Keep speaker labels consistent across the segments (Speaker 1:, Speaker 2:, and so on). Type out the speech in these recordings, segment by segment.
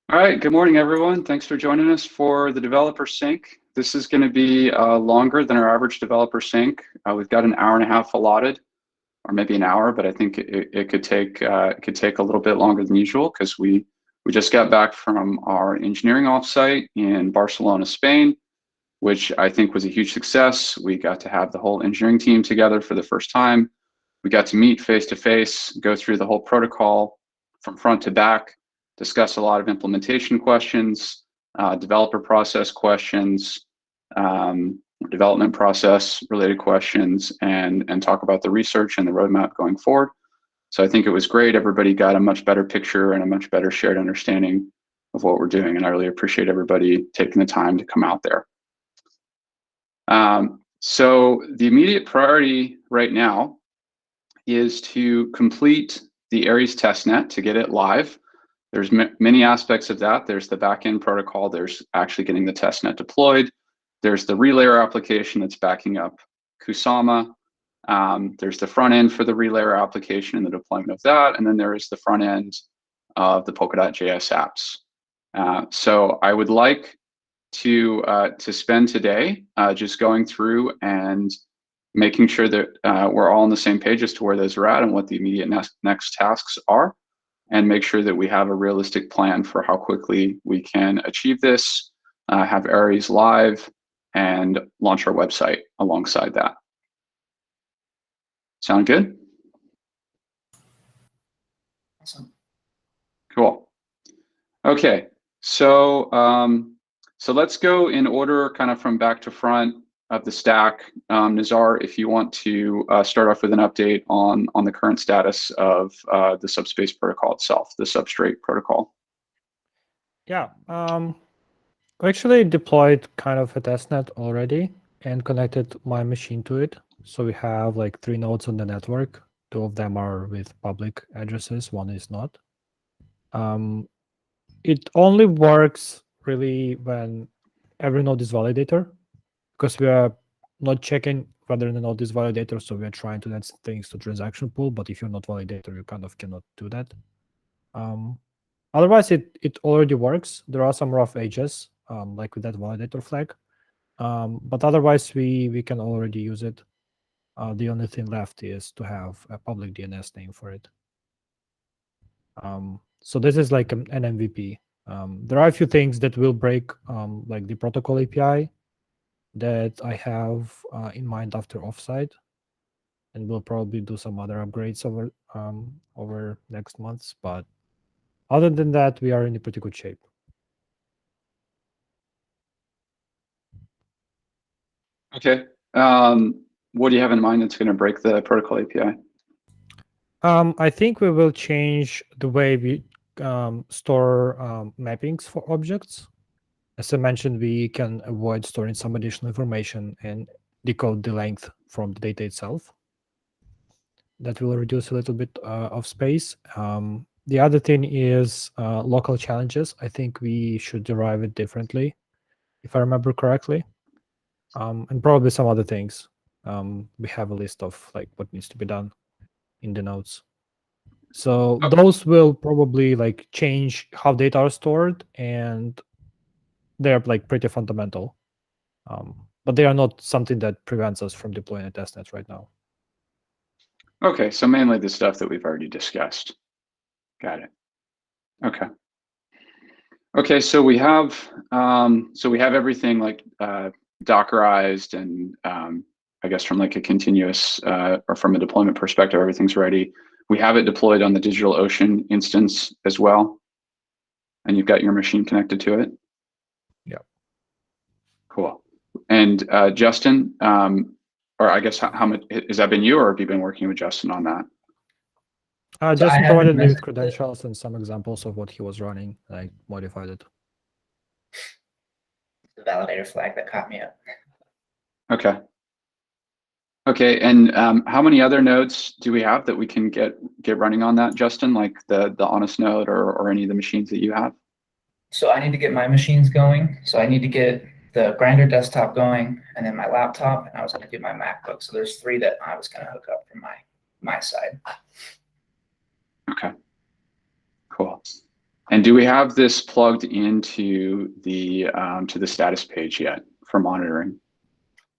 Speaker 1: All right, good morning, everyone. Thanks for joining us for the developer sync. This is going to be longer than our average developer sync. We've got an hour and a half allotted, or maybe an hour, but I think it could take a little bit longer than usual because we just got back from our engineering offsite in Barcelona, Spain, which I think was a huge success. We got to have the whole engineering team together for the first time. We got to meet face to face, go through the whole protocol from front to back, discuss a lot of implementation questions, developer process questions, development process related questions, and talk about the research and the roadmap going forward. So I think it was great. Everybody got a much better picture and a much better shared understanding of what we're doing. And I really appreciate everybody taking the time to come out there. So the immediate priority right now is to complete the Aries testnet to get it live. There's many aspects of that. There's the backend protocol. There's actually getting the testnet deployed. There's the relayer application that's backing up Kusama. There's the front end for the relayer application and the deployment of that. And then there is the front end of the Polkadot.js apps. So I would like to spend today just going through and making sure that we're all on the same page as to where those are at and what the immediate next tasks are, and make sure that we have a realistic plan for how quickly we can achieve this, have Aries live, and launch our website alongside that. Sound good?
Speaker 2: Awesome.
Speaker 1: Cool. Okay, so let's go in order kind of from back to front of the stack. Nazar, if you want to start off with an update on the current status of the Subspace protocol itself, the Substrate protocol.
Speaker 3: Yeah, we actually deployed kind of a testnet already and connected my machine to it. So we have like 3 nodes on the network. 2 of them are with public addresses, 1 is not. It only works really when every node is validator, because we are not checking whether the node is validator, so we are trying to add things to transaction pool, but if you're not validator, you kind of cannot do that. Otherwise, it already works. There are some rough edges, like with that validator flag, but otherwise we can already use it. The only thing left is to have a public DNS name for it. So this is like an MVP. There are a few things that will break, like the protocol API that I have in mind after offsite, and we'll probably do some other upgrades over next months. But other than that, we are in a pretty good shape.
Speaker 1: Okay. What do you have in mind that's going to break the protocol API?
Speaker 3: I think we will change the way we store mappings for objects. As I mentioned, we can avoid storing some additional information and decode the length from the data itself. That will reduce a little bit of space. The other thing is local challenges. I think we should derive it differently, if I remember correctly, and probably some other things. We have a list of like what needs to be done in the notes. So those will probably like change how data are stored, and they're like pretty fundamental. But they are not something that prevents us from deploying a testnet right now.
Speaker 1: Okay, so mainly the stuff that we've already discussed. Got it. Okay. Okay, so we have everything like Dockerized, and I guess from like a continuous or from a deployment perspective, everything's ready. We have it deployed on the DigitalOcean instance as well, and you've got your machine connected to it.
Speaker 3: Yeah.
Speaker 1: Cool. And Justin, or I guess how much has that been you, or have you been working with Justin on that?
Speaker 3: Justin provided me with credentials and some examples of what he was running. I modified it.
Speaker 2: The validator flag that caught me up.
Speaker 1: Okay. Okay, and how many other nodes do we have that we can get running on that, Justin? Like the Honest node or any of the machines that you have?
Speaker 2: So I need to get my machines going. So I need to get the Grinder desktop going, and then my laptop, and I was going to do my MacBook. So there's 3 that I was going to hook up from my side.
Speaker 1: Okay. Cool. And do we have this plugged into the to the status page yet for monitoring?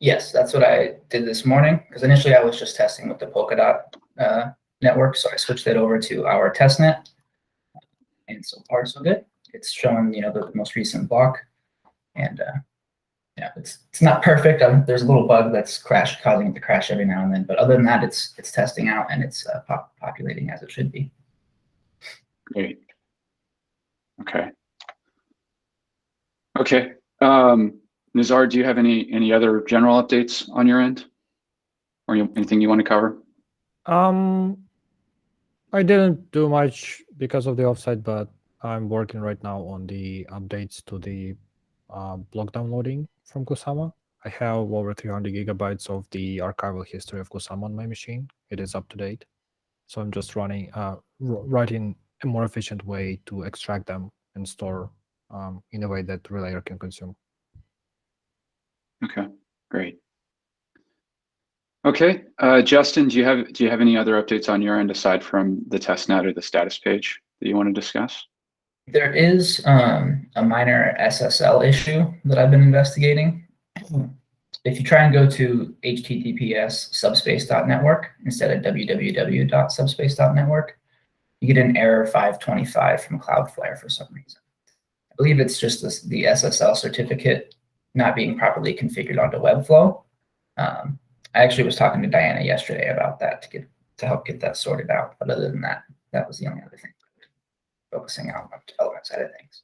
Speaker 2: Yes, that's what I did this morning, because initially I was just testing with the Polkadot network, so I switched it over to our testnet, and so far so good. It's showing, the most recent block, and yeah, it's not perfect. There's a little bug that's causing it to crash every now and then, but other than that, it's testing out and it's populating as it should be.
Speaker 1: Great. Okay. Okay. Nazar, do you have any other general updates on your end, or anything you want to cover?
Speaker 3: I didn't do much because of the offsite, but I'm working right now on the updates to the block downloading from Kusama. I have over 300 gigabytes of the archival history of Kusama on my machine. It is up to date. So I'm just writing a more efficient way to extract them and store in a way that the relayer can consume.
Speaker 1: Okay, great. Okay, Justin, do you have any other updates on your end aside from the testnet or the status page that you want to discuss?
Speaker 2: There is a minor SSL issue that I've been investigating. If you try and go to https subspace.network instead of www.subspace.network, you get an error 525 from Cloudflare for some reason. I believe it's just the SSL certificate not being properly configured onto Webflow. I actually was talking to Diana yesterday about that to help get that sorted out. But other than that, that was the only other thing. Focusing on the development side of things.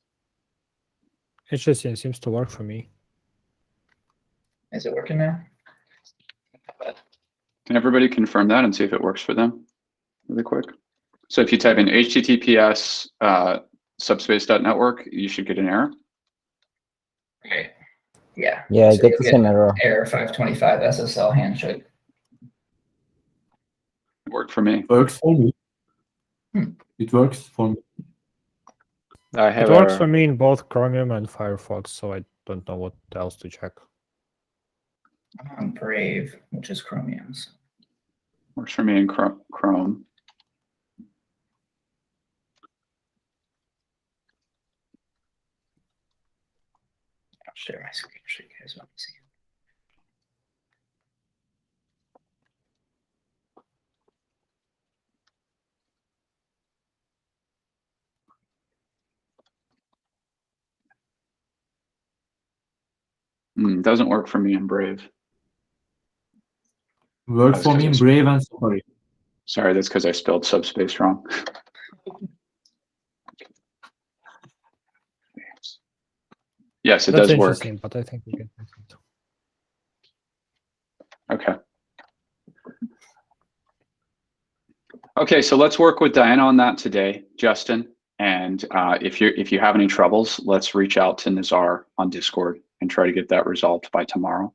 Speaker 3: Interesting. It seems to work for me.
Speaker 2: Is it working now?
Speaker 1: Can everybody confirm that and see if it works for them really quick? So if you type in https subspace.network, you should get an error.
Speaker 2: Okay. Yeah.
Speaker 4: Yeah, I
Speaker 2: So
Speaker 4: get
Speaker 2: you'll
Speaker 4: the same error.
Speaker 2: Error 525 SSL handshake.
Speaker 1: It worked for me.
Speaker 5: Works for me. It works for me.
Speaker 1: I have
Speaker 3: It works for me in both Chromium and Firefox, so I don't know what else to check.
Speaker 2: I'm on Brave, which is Chromium's.
Speaker 1: Works for me in Chrome.
Speaker 2: I'll share my screen so you guys want to see.
Speaker 1: Doesn't work for me in Brave.
Speaker 5: Works for me in Brave and Safari.
Speaker 1: Sorry, that's because I spelled subspace wrong. Yes, it
Speaker 3: That's
Speaker 1: does work.
Speaker 3: interesting, but I think we can fix it.
Speaker 1: Okay. Okay, so let's work with Diana on that today, Justin. And if you have any troubles, let's reach out to Nazar on Discord and try to get that resolved by tomorrow.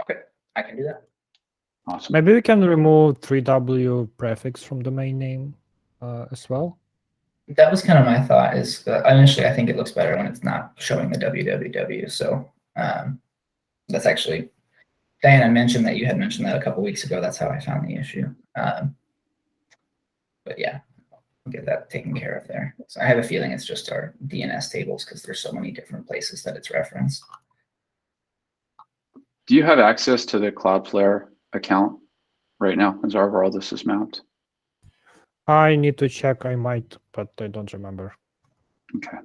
Speaker 2: Okay, I can do that.
Speaker 1: Awesome.
Speaker 3: Maybe we can remove 3W prefix from domain name as well.
Speaker 2: That was kind of my thought. Is initially I think it looks better when it's not showing the www. So that's actually Diana mentioned that you had mentioned that a couple weeks ago. That's how I found the issue. But yeah, I'll get that taken care of there. So I have a feeling it's just our DNS tables because there's so many different places that it's referenced.
Speaker 1: Do you have access to the Cloudflare account right now as where all this is mapped?
Speaker 3: I need to check. I might, but I don't remember.
Speaker 1: Okay.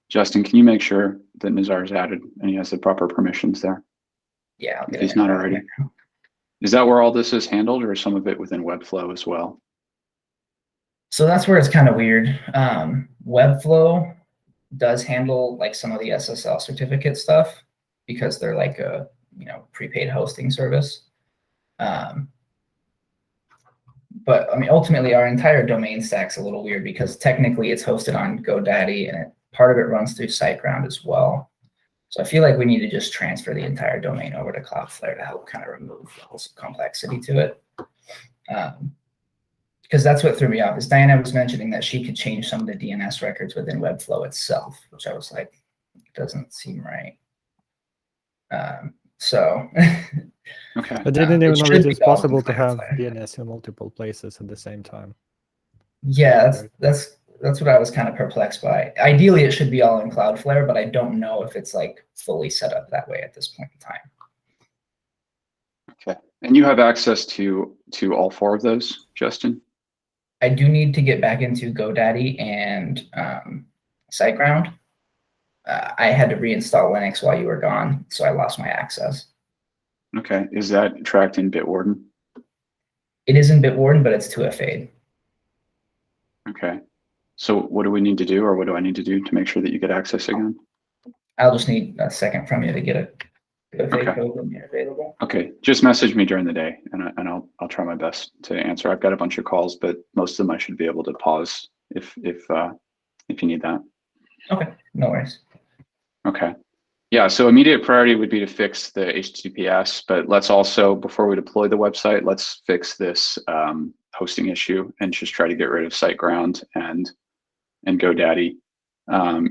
Speaker 1: Justin, can you make sure that Nazar is added and he has the proper permissions there?
Speaker 2: Yeah, I'll
Speaker 1: If
Speaker 2: get
Speaker 1: he's
Speaker 2: it
Speaker 1: not
Speaker 2: right
Speaker 1: already.
Speaker 2: now.
Speaker 1: Is that where all this is handled, or is some of it within Webflow as well?
Speaker 2: So that's where it's kind of weird. Webflow does handle like some of the SSL certificate stuff because they're like a prepaid hosting service. But I mean, ultimately, our entire domain stack's a little weird because technically it's hosted on GoDaddy and part of it runs through SiteGround as well. So I feel like we need to just transfer the entire domain over to Cloudflare to help kind of remove the whole complexity to it. Because that's what threw me off is Diana was mentioning that she could change some of the DNS records within Webflow itself, which I was like, doesn't seem right. So
Speaker 1: Okay.
Speaker 3: I didn't
Speaker 2: it
Speaker 3: even know
Speaker 2: should
Speaker 3: it
Speaker 2: be
Speaker 3: is
Speaker 2: all
Speaker 3: possible to have
Speaker 2: Cloudflare.
Speaker 3: DNS in multiple places at the same time.
Speaker 2: Yeah, that's that's what I was kind of perplexed by. Ideally, it should be all in Cloudflare, but I don't know if it's like fully set up that way at this point in time.
Speaker 1: Okay. And you have access to all 4 of those, Justin?
Speaker 2: I do need to get back into GoDaddy and SiteGround. I had to reinstall Linux while you were gone, so I lost my access.
Speaker 1: Okay. Is that tracked in Bitwarden?
Speaker 2: It is in Bitwarden, but it's 2FA'd.
Speaker 1: Okay. So what do we need to do, or what do I need to do to make sure that you get access again?
Speaker 2: I'll just need a second from you to get a 2FA
Speaker 1: Okay.
Speaker 2: code when you're available.
Speaker 1: Okay. Just message me during the day, and I'll try my best to answer. I've got a bunch of calls, but most of them I should be able to pause if you need that.
Speaker 2: Okay, no worries.
Speaker 1: Okay. Yeah, so immediate priority would be to fix the HTTPS, but let's also, before we deploy the website, let's fix this hosting issue and just try to get rid of SiteGround and GoDaddy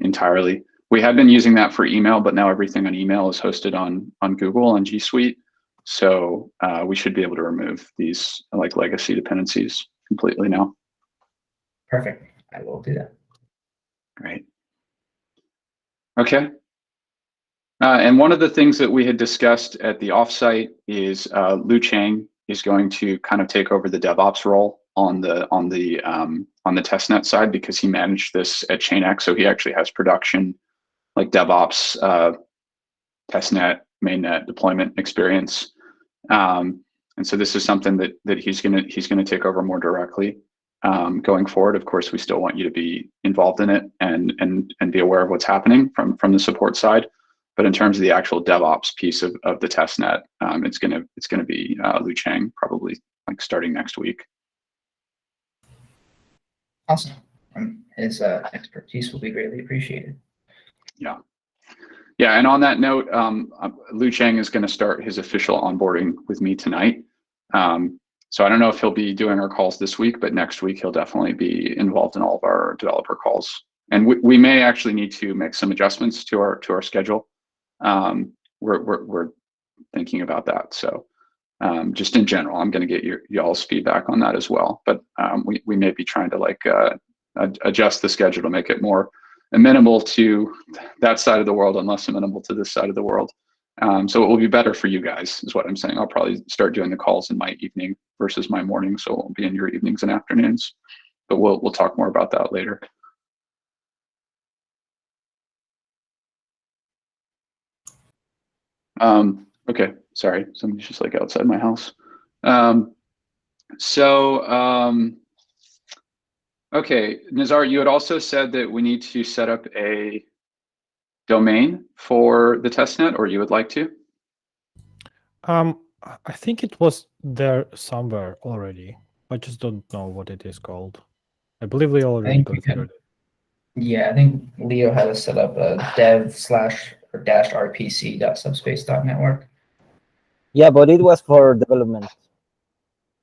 Speaker 1: entirely. We had been using that for email, but now everything on email is hosted on Google on G Suite. So we should be able to remove these like legacy dependencies completely now.
Speaker 2: Perfect. I will do that.
Speaker 1: Great. Okay. And one of the things that we had discussed at the offsite is Lu Chang is going to kind of take over the DevOps role on the testnet side, because he managed this at ChainX. So he actually has production, like DevOps, testnet, mainnet deployment experience. And so this is something that he's gonna take over more directly going forward. Of course, we still want you to be involved in it and be aware of what's happening from the support side. But in terms of the actual DevOps piece of the testnet, it's gonna be Lu Chang, probably like starting next week.
Speaker 2: Awesome. His expertise will be greatly appreciated.
Speaker 1: Yeah. Yeah, and on that note, Lu Chang is going to start his official onboarding with me tonight. So I don't know if he'll be doing our calls this week, but next week he'll definitely be involved in all of our developer calls. And we may actually need to make some adjustments to our schedule. We're thinking about that. So just in general, I'm going to get y'all's feedback on that as well. But we may be trying to like adjust the schedule to make it more amenable to that side of the world and less amenable to this side of the world. So it will be better for you guys, is what I'm saying. I'll probably start doing the calls in my evening versus my morning, so it won't be in your evenings and afternoons. But we'll talk more about that later. Okay, sorry, somebody's just like outside my house. Okay, Nazar, you had also said that we need to set up a domain for the testnet, or you would like to?
Speaker 3: I think it was there somewhere already. I just don't know what it is called. I believe we already configured it.
Speaker 2: Yeah, I think Leo had us set up a dev/-rpc.subspace.network.
Speaker 4: Yeah, but it was for development.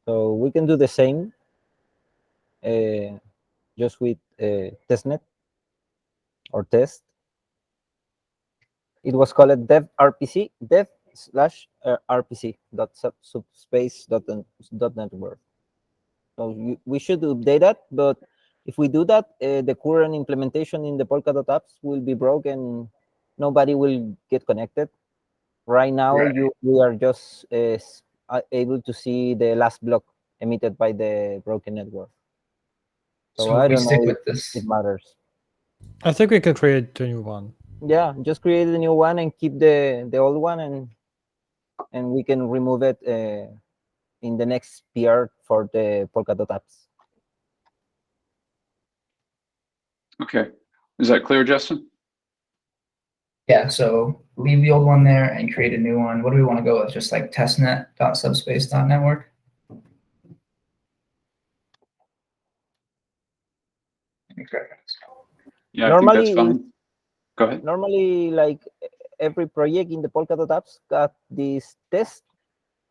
Speaker 4: So we can do the same, just with testnet or test. It was called dev/rpc, dev/rpc.subspace.network. So we should update that, but if we do that, the current implementation in the Polkadot apps will be broken. Nobody will get connected. Right now,
Speaker 2: Right.
Speaker 4: we are just able to see the last block emitted by the broken network. So
Speaker 2: if
Speaker 4: I
Speaker 2: we
Speaker 4: don't
Speaker 2: stick
Speaker 4: know
Speaker 2: with
Speaker 4: if
Speaker 2: this,
Speaker 4: it matters.
Speaker 3: I think we can create a new one.
Speaker 4: Yeah, just create a new one and keep the old one, and we can remove it in the next PR for the Polkadot apps.
Speaker 1: Okay, is that clear, Justin?
Speaker 2: yeah, so leave the old one there and create a new one. What do we want to go with? Just like testnet.subspace.network?
Speaker 1: Yeah,
Speaker 4: Normally,
Speaker 1: I think that's fine. Go ahead.
Speaker 4: Normally, like every project in the Polkadot apps got this test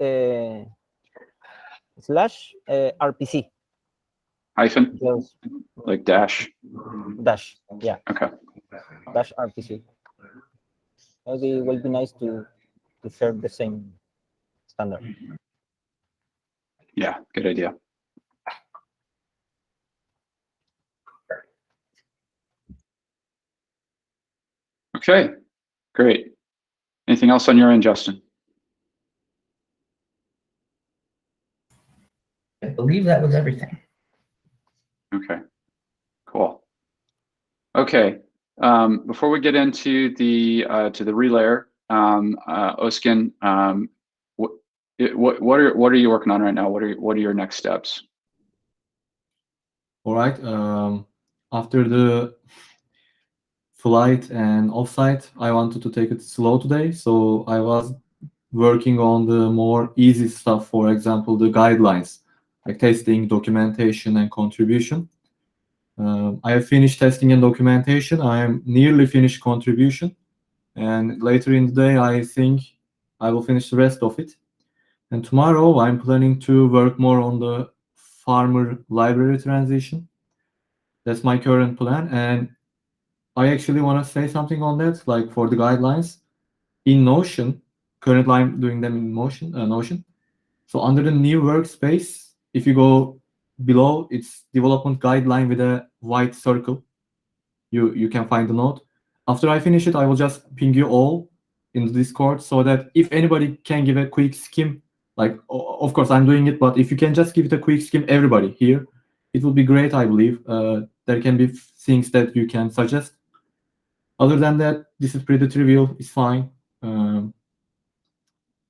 Speaker 4: /RPC.
Speaker 1: Hyphen,
Speaker 4: Just
Speaker 1: like dash.
Speaker 4: dash, yeah,
Speaker 1: Okay.
Speaker 4: /RPC. Maybe it will be nice to share the same standard.
Speaker 1: Yeah, good idea. Okay, great. Anything else on your end, Justin?
Speaker 2: I believe that was everything.
Speaker 1: Okay, cool. Okay, before we get into the relayer, Ozgun, what are you working on right now? What are your next steps?
Speaker 5: All right. After the flight and offsite, I wanted to take it slow today, so I was working on the more easy stuff. For example, the guidelines, like testing, documentation, and contribution. I have finished testing and documentation. I am nearly finished contribution, and later in the day, I think I will finish the rest of it. And tomorrow, I'm planning to work more on the farmer library transition. That's my current plan, and I actually want to say something on that, like for the guidelines. In Notion, currently I'm doing them in Notion. So under the new workspace, if you go below, it's development guideline with a white circle. You can find the note. After I finish it, I will just ping you all in the Discord so that if anybody can give a quick skim, like of course I'm doing it, but if you can just give it a quick skim, everybody here, it will be great. I believe there can be things that you can suggest. Other than that, this is pretty trivial. It's fine.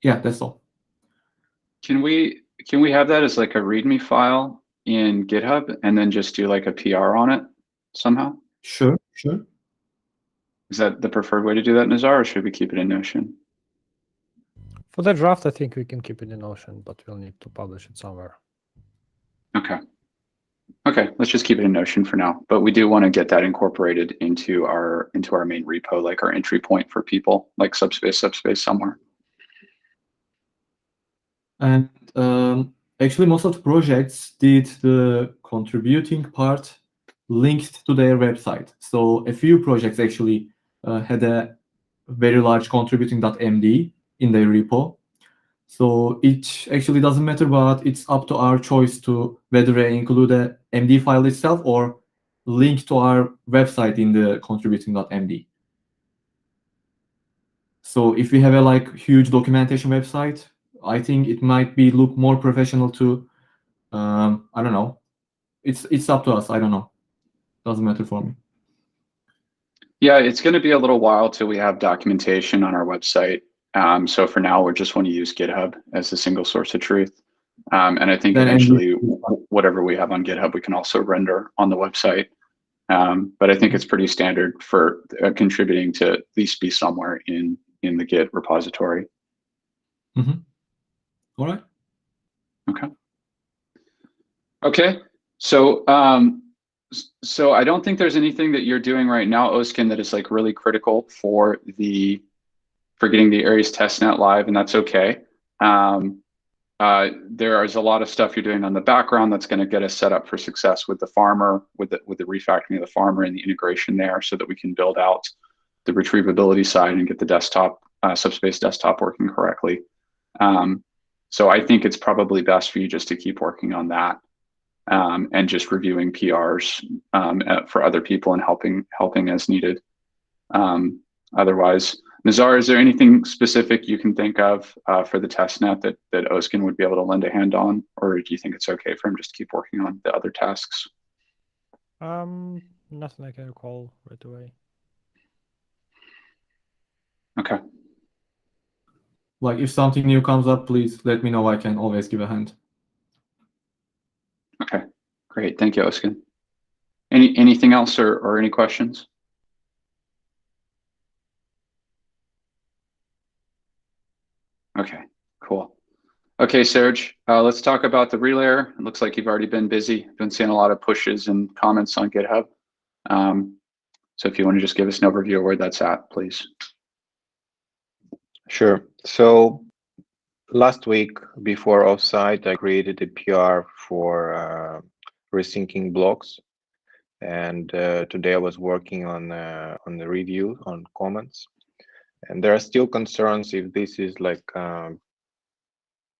Speaker 5: Yeah, that's all.
Speaker 1: Can we have that as like a README file in GitHub and then just do like a PR on it somehow?
Speaker 5: Sure.
Speaker 1: Is that the preferred way to do that, Nazar, or should we keep it in Notion?
Speaker 3: For the draft, I think we can keep it in Notion, but we'll need to publish it somewhere.
Speaker 1: Okay. Okay, let's just keep it in Notion for now. But we do want to get that incorporated into our main repo, like our entry point for people, like Subspace somewhere.
Speaker 5: And actually, most of the projects did the contributing part linked to their website. So a few projects actually had a very large contributing.md in their repo. So it actually doesn't matter, but it's up to our choice to whether they include a MD file itself or link to our website in the contributing.md. So if we have a like huge documentation website, I think it might be look more professional to, I don't know. It's up to us. I don't know. Doesn't matter for me.
Speaker 1: Yeah, it's going to be a little while till we have documentation on our website. So for now, we just want to use GitHub as the single source of truth. And I think
Speaker 5: Then
Speaker 1: eventually, whatever we have on GitHub, we can also render on the website. But I think it's pretty standard for contributing to at least be somewhere in the Git repository.
Speaker 5: Mm-hmm. All right.
Speaker 1: Okay. Okay. So so I don't think there's anything that you're doing right now, Ozgun, that is like really critical for getting the Aries testnet live, and that's okay. There is a lot of stuff you're doing on the background that's going to get us set up for success with the farmer, with the refactoring of the farmer and the integration there, so that we can build out the retrievability side and get the desktop Subspace desktop working correctly. So I think it's probably best for you just to keep working on that. And just reviewing PRs for other people and helping as needed. Otherwise, Nazar, is there anything specific you can think of for the testnet that Ozgun would be able to lend a hand on, or do you think it's okay for him just to keep working on the other tasks?
Speaker 3: Nothing I can recall right away.
Speaker 1: Okay.
Speaker 5: Like if something new comes up, please let me know. I can always give a hand.
Speaker 1: Okay. Great. Thank you, Ozgun. Anything else or any questions? Okay, cool. Okay, Serge, let's talk about the relayer. It looks like you've already been busy. Been seeing a lot of pushes and comments on GitHub. So if you want to just give us an overview of where that's at, please.
Speaker 6: Sure. So last week before offsite, I created a PR for resyncing blocks, and today I was working on the review on comments, and there are still concerns if this is like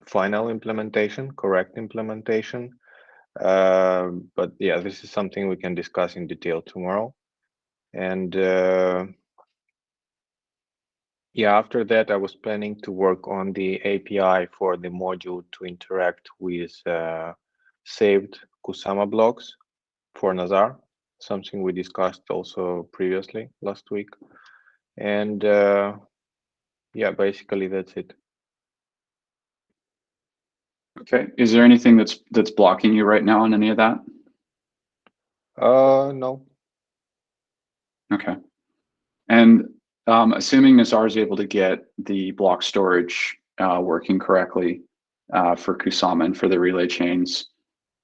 Speaker 6: final implementation, correct implementation. But yeah, this is something we can discuss in detail tomorrow. And Yeah, after that, I was planning to work on the API for the module to interact with saved Kusama blocks for Nazar, something we discussed also previously last week. And yeah, basically that's it.
Speaker 1: Okay. Is there anything that's blocking you right now on any of that?
Speaker 6: No.
Speaker 1: Okay. And assuming Nazar is able to get the block storage working correctly for Kusama and for the relay chains,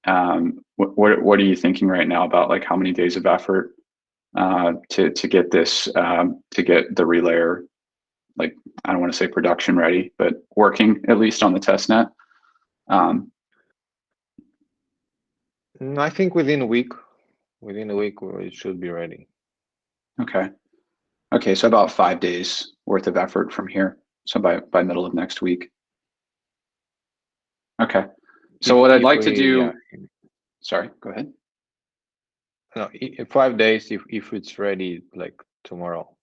Speaker 1: what are you thinking right now about like how many days of effort to get this to get the relayer, like, I don't want to say production ready, but working at least on the test net?
Speaker 6: I think within a week it should be ready.
Speaker 1: Okay. Okay, so about 5 days worth of effort from here. So by middle of next week. Okay. So what I'd like to do, sorry, go ahead.
Speaker 6: No, 5 days if it's ready like tomorrow.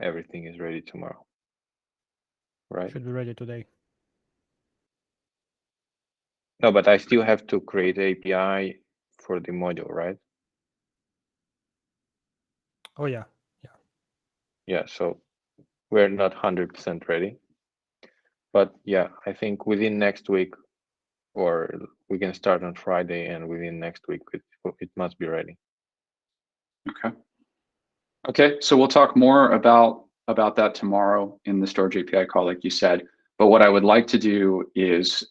Speaker 6: Everything is ready tomorrow. Right?
Speaker 3: Should be ready today.
Speaker 6: No, but I still have to create API for the module, right?
Speaker 3: Oh yeah.
Speaker 6: Yeah, so we're not 100% ready. But yeah, I think within next week, or we can start on Friday, and within next week it must be ready.
Speaker 1: Okay. Okay, so we'll talk more about that tomorrow in the storage API call, like you said. But what I would like to do is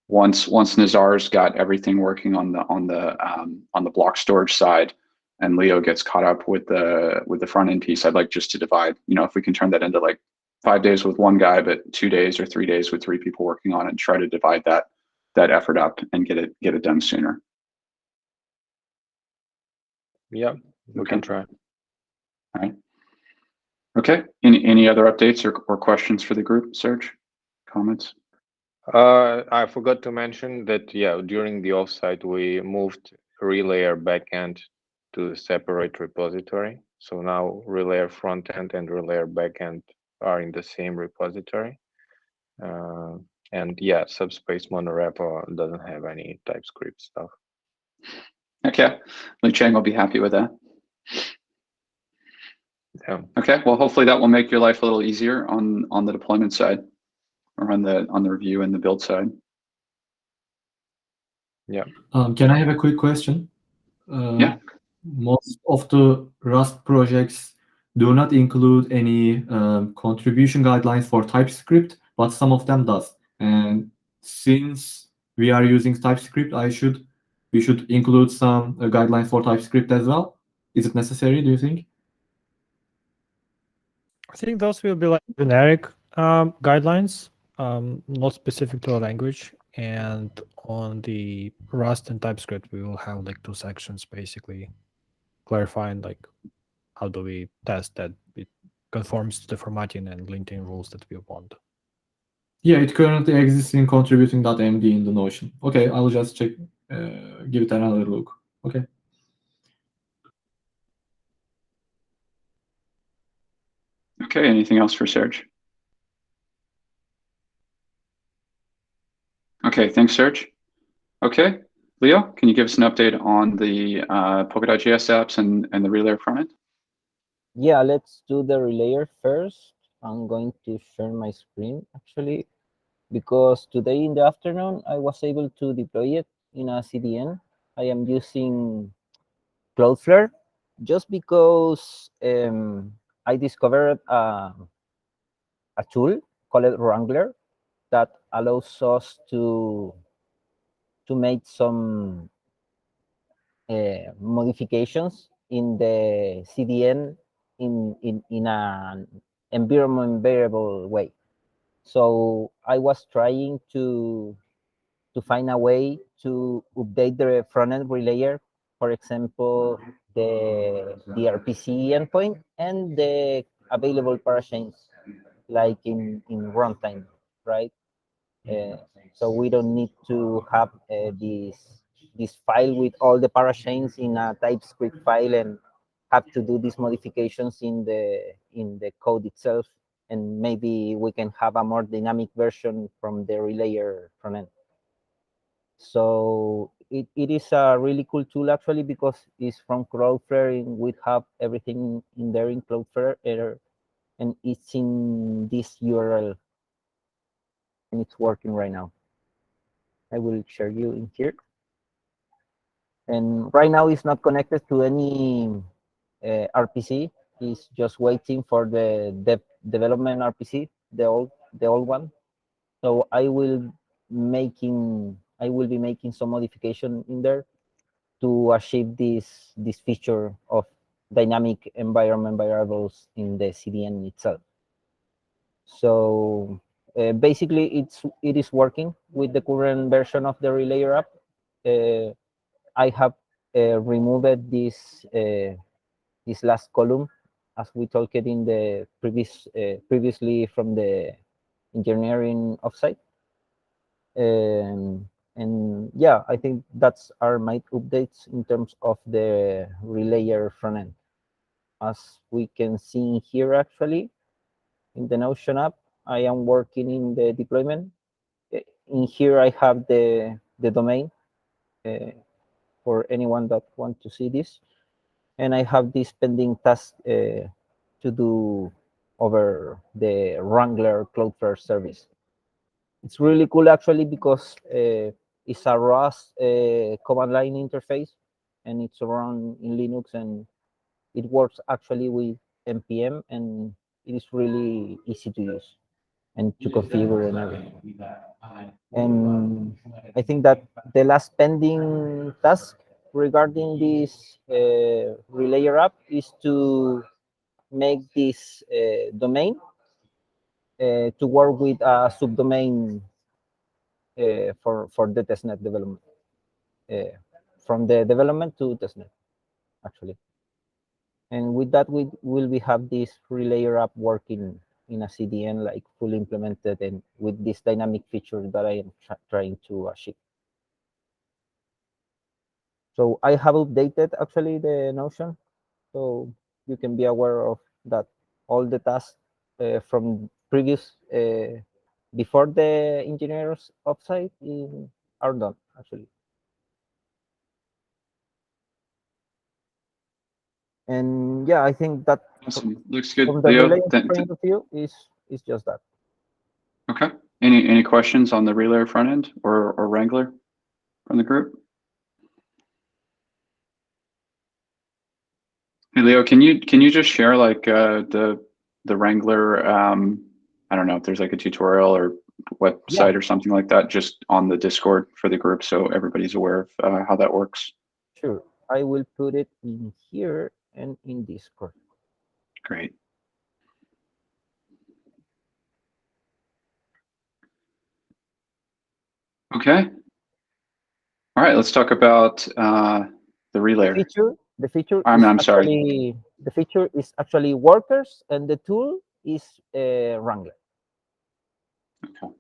Speaker 1: once Nazar's got everything working on the block storage side, and Leo gets caught up with the front end piece, I'd like just to divide. You know, if we can turn that into like 5 days with one guy, but 2 days or 3 days with 3 people working on it, and try to divide that effort up and get it done sooner.
Speaker 6: Yeah, we can try.
Speaker 1: All right. Okay. Any other updates or questions for the group, Serge? Comments?
Speaker 6: I forgot to mention that, yeah, during the offsite, we moved relayer backend to a separate repository. So now relayer frontend and relayer backend are in the same repository. And yeah, Subspace monorepo doesn't have any TypeScript stuff.
Speaker 1: Okay. Li Chang will be happy with that.
Speaker 6: Yeah.
Speaker 1: Okay. Well, hopefully that will make your life a little easier on the deployment side, or on the review and the build side.
Speaker 6: Yeah.
Speaker 5: Can I have a quick question?
Speaker 1: Yeah.
Speaker 5: Most of the Rust projects do not include any contribution guidelines for TypeScript, but some of them does. And since we are using TypeScript, we should include some guidelines for TypeScript as well. Is it necessary, do you think?
Speaker 3: I think those will be like generic guidelines, not specific to a language. And on the Rust and TypeScript, we will have like 2 sections basically clarifying like how do we test that it conforms to the formatting and linting rules that we want.
Speaker 5: Yeah, it currently exists in contributing.md in the Notion. Okay, I'll just check, give it another look. Okay.
Speaker 1: Okay. Anything else for Serge? Okay. Thanks, Serge. Okay. Leo, can you give us an update on the Polkadot.js apps and the relayer front end?
Speaker 4: Yeah, let's do the relayer first. I'm going to share my screen actually, because today in the afternoon I was able to deploy it in a CDN. I am using Cloudflare just because I discovered a tool called Wrangler that allows us to make some modifications in the CDN in an environment variable way. So I was trying to find a way to update the front-end relayer, for example, the RPC endpoint and the available parachains, like in runtime, right? So we don't need to have this file with all the parachains in a TypeScript file and have to do these modifications in the code itself, and maybe we can have a more dynamic version from the relayer front end. So it is a really cool tool actually, because it's from Cloudflare, and we have everything in there in Cloudflare, and it's in this URL, and it's working right now. I will share you in here. And right now it's not connected to any RPC. It's just waiting for the development RPC, the old one. So I will be making some modification in there to achieve this feature of dynamic environment variables in the CDN itself. So basically, it is working with the current version of the Relayer app. I have removed this last column, as we talked in the previously from the engineering offsite. And yeah, I think that's our my updates in terms of the Relayer front end. As we can see here, actually, in the Notion app, I am working in the deployment. In here, I have the domain for anyone that want to see this, and I have this pending task to do over the Wrangler Cloudflare service. It's really cool actually, because it's a ROS command line interface, and it's run in Linux, and it works actually with npm, and it is really easy to use and to configure and everything. And I think that the last pending task regarding this Relayer app is to make this domain to work with a subdomain for the testnet development, from the development to testnet, actually. And with that, we will have this Relayer app working in a CDN, like fully implemented, and with this dynamic feature that I am trying to achieve. So I have updated actually the Notion, so you can be aware of that. All the tasks from previous before the engineers offsite are done actually. And yeah, I think that
Speaker 1: Awesome. Looks good.
Speaker 4: from the
Speaker 1: Leo,
Speaker 4: Relayer point of view is just that.
Speaker 1: okay. Any questions on the Relayer front end or Wrangler from the group? Hey Leo, can you just share like the Wrangler? I don't know if there's like a tutorial or website or something like that, just on the Discord for the group, so everybody's aware of how that works.
Speaker 4: Sure, I will put it in here and in Discord.
Speaker 1: Great. Okay. All right, let's talk about the Relayer.
Speaker 4: The feature
Speaker 1: I'm
Speaker 4: is
Speaker 1: sorry.
Speaker 4: actually, the feature is actually workers, and the tool is Wrangler.
Speaker 1: Okay.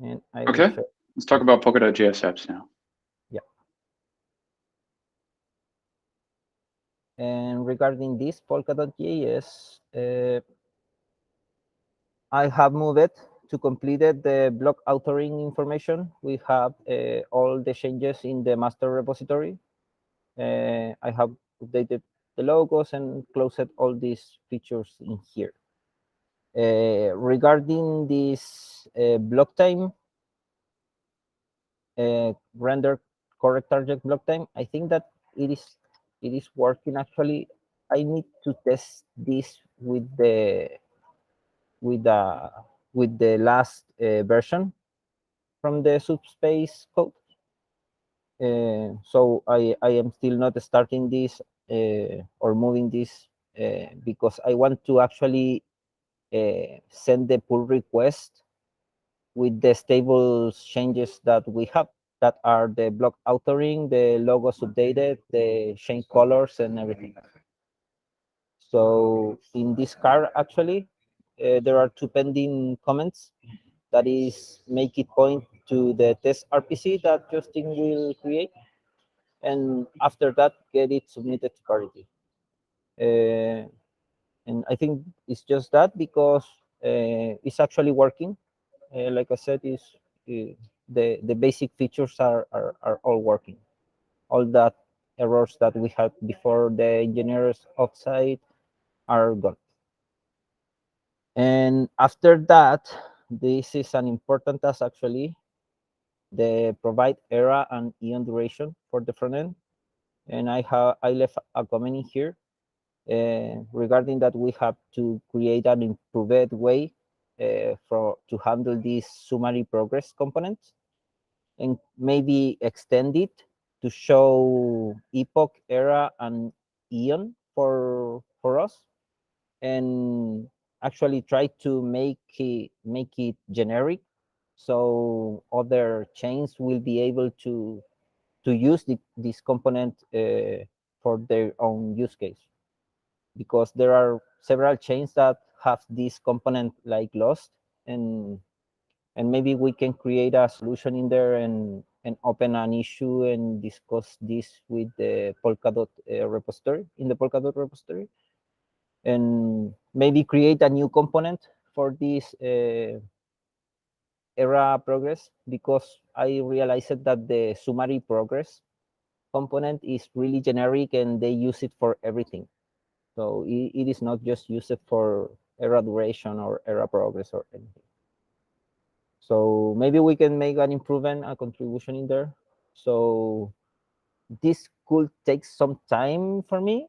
Speaker 4: And I
Speaker 1: Okay.
Speaker 4: will
Speaker 1: Let's talk about Polkadot.js apps now.
Speaker 4: Yeah. And regarding this Polkadot.js, I have moved it to complete the block authoring information. We have all the changes in the master repository. I have updated the logos and closed all these features in here. Regarding this block time, render correct target block time, I think that it is working actually. I need to test this with the last version from the Subspace code. So I am still not starting this or moving this because I want to actually send the pull request with the stable changes that we have, that are the block authoring, the logos updated, the change colors, and everything. So in this card, actually, there are two pending comments. That is, make it point to the test RPC that Justin will create, and after that get it submitted to parity. And I think it's just that because it's actually working. Like I said, is the basic features are all working. All that errors that we had before the engineers offsite are gone. And after that, this is an important task actually. They provide era and eon duration for the front end. And I left a comment in here regarding that we have to create an improved way to handle these summary progress components and maybe extend it to show epoch, era, and eon for us, and actually try to make it generic, so other chains will be able to use this component for their own use case, because there are several chains that have this component like lost, and maybe we can create a solution in there and open an issue and discuss this with the Polkadot repository, in the Polkadot repository, and maybe create a new component for this era progress, because I realized that the summary progress component is really generic and they use it for everything. So it is not just used for era duration or era progress or anything. So maybe we can make an improvement, a contribution in there. So this could take some time for me.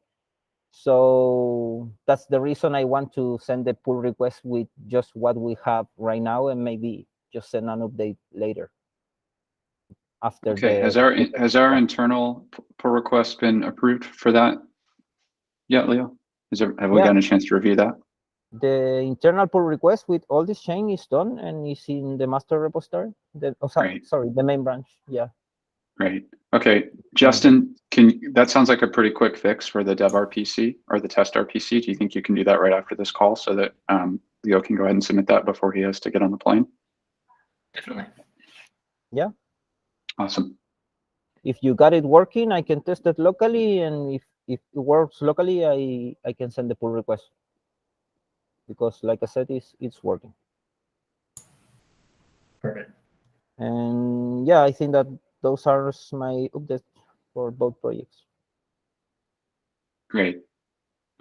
Speaker 4: So that's the reason I want to send the pull request with just what we have right now, and maybe just send an update later. After
Speaker 1: Okay, has our internal pull request been approved for that yet, Leo? Have we gotten a chance to review that?
Speaker 4: The internal pull request with all this chain is done and is in the master repository. Sorry, the main branch. Yeah.
Speaker 1: Great. Okay, Justin, that sounds like a pretty quick fix for the dev RPC or the test RPC. Do you think you can do that right after this call so that Leo can go ahead and submit that before he has to get on the plane?
Speaker 2: Definitely.
Speaker 4: Yeah.
Speaker 1: Awesome.
Speaker 4: If you got it working, I can test it locally, and if it works locally, I can send the pull request, because like I said, it's working.
Speaker 2: Perfect.
Speaker 4: And yeah, I think that those are my updates for both projects.
Speaker 1: Great.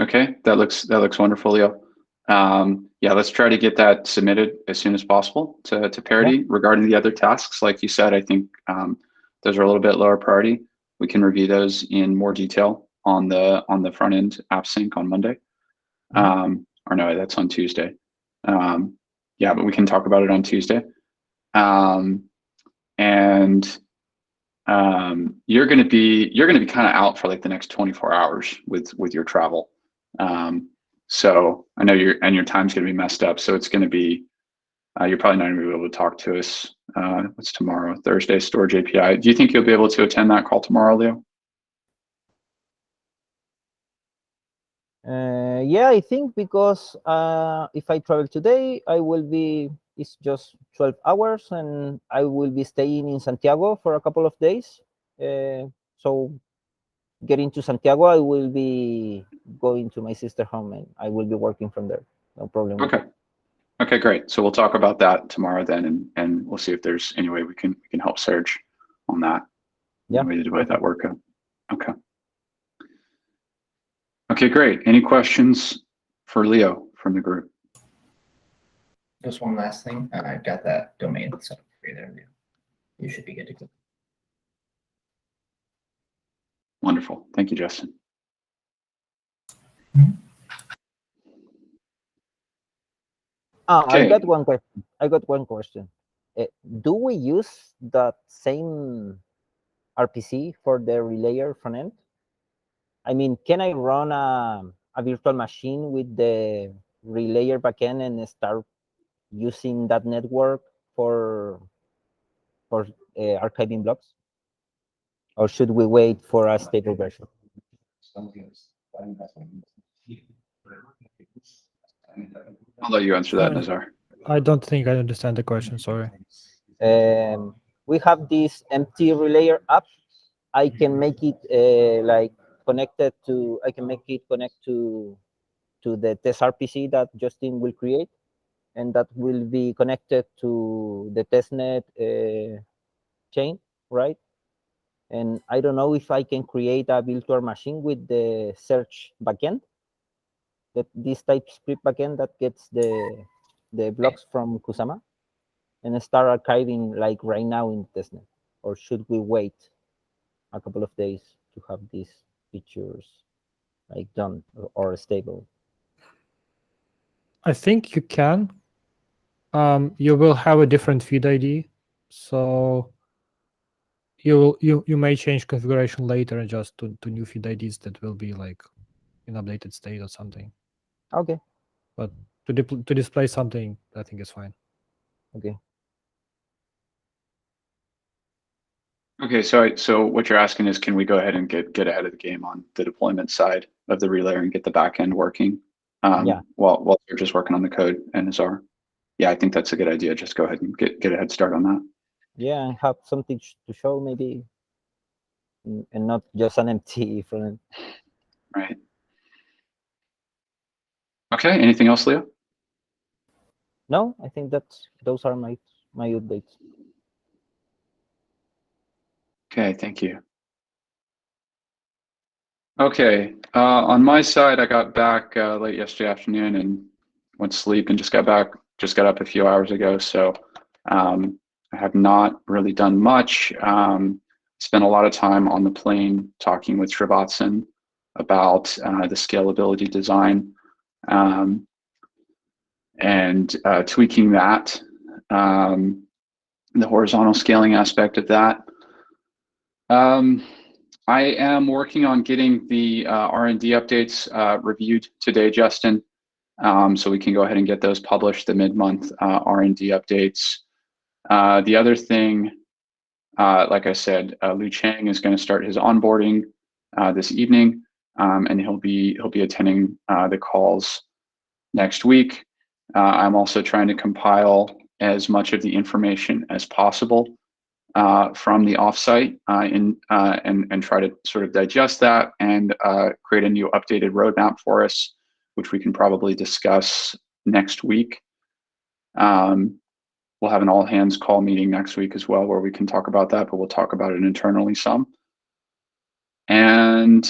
Speaker 1: Okay, that looks wonderful, Leo. Yeah, let's try to get that submitted as soon as possible to parity. Yeah. Regarding the other tasks, like you said, I think those are a little bit lower priority. We can review those in more detail on the front end app sync on Monday. Or no, that's on Tuesday. Yeah, but we can talk about it on Tuesday. And you're gonna be kind of out for like the next 24 hours with your travel. So I know your time's gonna be messed up. So it's gonna be you're probably not gonna be able to talk to us. What's tomorrow? Thursday, Storage API. Do you think you'll be able to attend that call tomorrow, Leo?
Speaker 4: Yeah, I think, because if I travel today, it's just 12 hours and I will be staying in Santiago for a couple of days. So getting to Santiago, I will be going to my sister's home and I will be working from there. No problem.
Speaker 1: Okay. Okay, great. So we'll talk about that tomorrow then, and we'll see if there's any way we can help Serge on that.
Speaker 4: Yeah.
Speaker 1: Way to divide that work up. Okay. Okay, great. Any questions for Leo from the group?
Speaker 2: Just one last thing. I've got that domain set up for you there, Leo. You should be good to go.
Speaker 1: Wonderful. Thank you, Justin.
Speaker 4: Okay. I got one question. Do we use that same RPC for the relayer front end? I mean, can I run a virtual machine with the relayer backend and start using that network for archiving blocks? Or should we wait for a stable version?
Speaker 1: I'll let you answer that, Nazar.
Speaker 3: I don't think I understand the question, sorry.
Speaker 4: We have this empty relayer app, I can make it like connected to. I can make it connect to the test RPC that Justin will create, and that will be connected to the testnet chain, right? And I don't know if I can create a virtual machine with the Serge backend, that this TypeScript backend that gets the blocks from Kusama, and start archiving like right now in testnet, or should we wait a couple of days to have these features like done or stable?
Speaker 3: I think you can. You will have a different feed ID, so you may change configuration later and just to new feed IDs that will be like in updated state or something.
Speaker 4: Okay.
Speaker 3: But to display something, I think is fine.
Speaker 4: Okay.
Speaker 1: Okay, so what you're asking is, can we go ahead and get ahead of the game on the deployment side of the relayer and get the back end working?
Speaker 4: Yeah.
Speaker 1: While you're just working on the code and Nazar. Yeah, I think that's a good idea. Just go ahead and get a head start on that.
Speaker 4: Yeah, and have something to show maybe, and not just an empty front end.
Speaker 1: Right. Okay. Anything else, Leo?
Speaker 4: No, I think those are my updates.
Speaker 1: Okay. Thank you. Okay. On my side, I got back late yesterday afternoon and went to sleep and just got up a few hours ago. So I have not really done much. Spent a lot of time on the plane talking with Srivatsan about the scalability design and tweaking that, the horizontal scaling aspect of that. I am working on getting the R&D updates reviewed today, Justin, so we can go ahead and get those published, the mid-month R&D updates. The other thing, like I said, Lu Chang is going to start his onboarding this evening, and he'll be attending the calls next week. I'm also trying to compile as much of the information as possible from the offsite and try to sort of digest that and create a new updated roadmap for us, which we can probably discuss next week. We'll have an all hands call meeting next week as well, where we can talk about that, but we'll talk about it internally some. And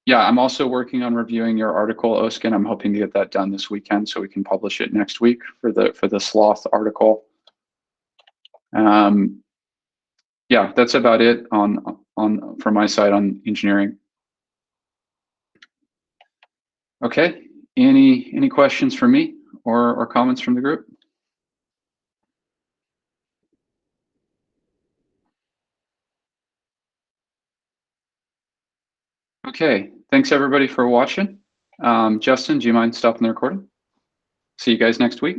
Speaker 1: yeah, I'm also working on reviewing your article, Ozgun. I'm hoping to get that done this weekend so we can publish it next week for the sloth article. Yeah, that's about it from my side on engineering. Okay, any questions for me or comments from the group? Okay, thanks everybody for watching. Justin, do you mind stopping the recording? See you guys next week.